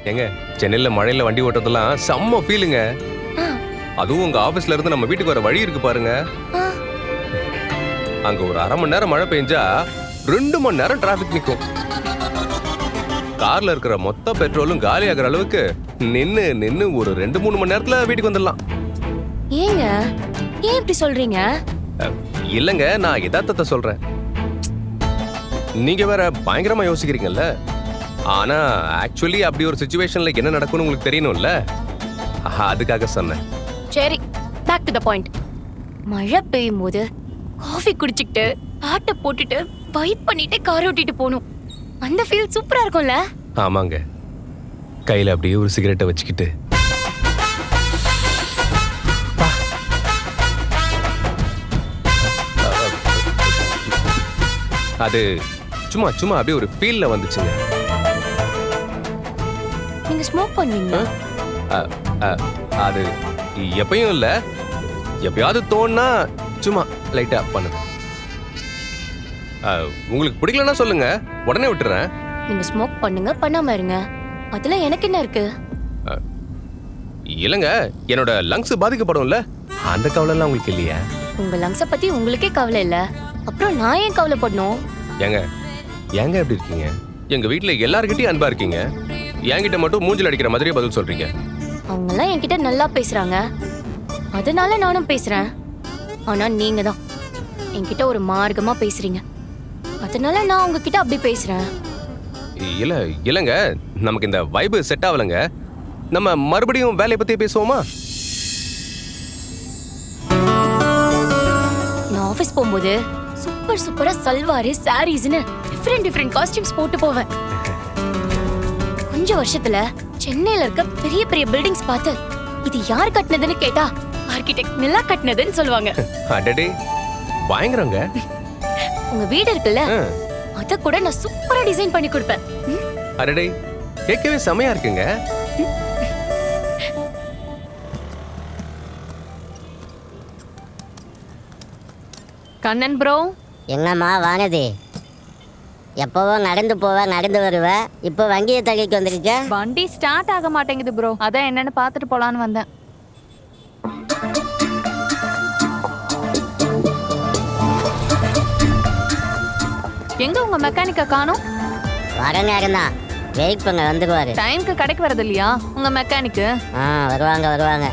ஏங்க சென்னையில மழையில வண்டி ஓட்டுறதெல்லாம் செம்ம ஃபீலுங்க. ஆ, அதுவும் உங்க ஆபீஸ்ல இருந்து நம்ம வீட்டுக்கு வர வழி இருக்கு பாருங்க. ஆ. அங்க ஒரு 1/2 மணி நேரம் மழை பெஞ்சா 2 மணி நேரம் டிராபிக் நிக்கும். கார்ல இருக்கிற மொத்த பெட்ரோலும் காலி ஆகிற அளவுக்கு நின்னு நின்னு ஒரு 2-3 மணி நேரத்துல வீட்டுக்கு வந்துடலாம். ஏங்க ஏன் இப்படி சொல்றீங்க? இல்லங்க, நான் யதார்த்தத்தை சொல்றேன். நீங்க வேற பயங்கரமா யோசிக்கிறீங்கல்ல. ஆனா ஆக்சுவலி அப்படி ஒரு சிச்சுவேஷன்ல என்ன நடக்கும்னு உங்களுக்கு தெரியணும்ல, அதுக்காக சொன்னேன். சரி, பேக் டு த பாயிண்ட். மழை பெய்யும் போது காஃபி குடிச்சிட்டு பாட்டை போட்டுட்டு வைப் பண்ணிட்டு கார் ஓட்டிட்டு போகணும். அந்த ஃபீல் சூப்பரா இருக்கும்ல. ஆமாங்க, கையில அப்படியே ஒரு சிகரெட்டை வச்சுக்கிட்டு அது சும்மா சும்மா அப்படியே ஒரு ஃபீல்ல வந்துச்சுங்க. நீங்க ஸ்மோக் பண்ணுவீங்களா? அது எப்பயும் இல்ல, எப்பயாவது தோணுனா சும்மா லைட்டா பண்ணுங்க. உங்களுக்கு பிடிக்கலன்னா சொல்லுங்க, உடனே விட்டுறேன். நீங்க ஸ்மோக் பண்ணுங்க, பண்ணாம இருங்க. அதுல எனக்கு என்ன இருக்கு? இல்லங்க, என்னோட லங்ஸ் பாதிக்கப்படும்ல, அந்த கவலை எல்லாம் உங்களுக்கு இல்லையா? உங்க லங்ஸ பத்தி உங்களுக்கே கவலை இல்ல, அப்புறம் நான் ஏன் கவலைப்படணும்? ஏங்க ஏங்க எப்படி இருக்கீங்க? எங்க வீட்ல எல்லார்கிட்டயும் அன்பா இருக்கீங்க, என்கிட்ட மட்டும் மூஞ்சில் அடிக்கிற மாதிரியே பதில் சொல்றீங்க. அவங்க எல்லாம் என்கிட்ட நல்லா பேசுறாங்க, அதனால நானும் பேசுறேன். ஆனா நீங்க தான் என்கிட்ட ஒரு மார்க்கமா பேசுறீங்க, அதனால நான் உங்ககிட்ட அப்படி பேசுறேன். இல்லங்க, நமக்கு இந்த வைப் செட் ஆகலங்க. நம்ம மறுபடியும் வேலையை பத்தி பேசுவோமா? நான் ஆபீஸ் போகும்போது சூப்பர் சூப்பரா சல்வார் சாரீஸ்னு டிஃபரெண்ட் காஸ்டியூம்ஸ் போட்டு போவேன். கொஞ்ச வருஷத்துல சென்னையில இருக்க பெரிய பெரிய பில்டிங்ஸ் பார்த்து இது யார் கட்டினதுன்னு கேட்டா ஆர்கிடெக்ட் நிலா கட்டினதுன்னு சொல்லுவாங்க. அடடே, பயங்கரங்க. உங்க வீடு இருக்குல்ல, அத கூட நான் சூப்பரா டிசைன் பண்ணி கொடுப்பேன். அடடே, கேட்கவே செமையா இருக்குங்க. கண்ணன் ப்ரோ. என்னம்மா வானதி, எப்பவும் நடந்து போவ நடந்து வருவ, இப்போ வங்கியை தள்ளிட்டு வந்திருக்க? வண்டி ஸ்டார்ட் ஆக மாட்டேங்குது ப்ரோ, அதான் என்னன்னு பார்த்துட்டு போலான்னு வந்தேன். எங்க உங்க மெக்கானிக்க காணோம்? வர நேரம் தான், வெயிட் பண்ண வந்துருவாரு. டைம்க்கு கடைக்கு வரது இல்லையா உங்க மெக்கானிக்கு? வருவாங்க வருவாங்க.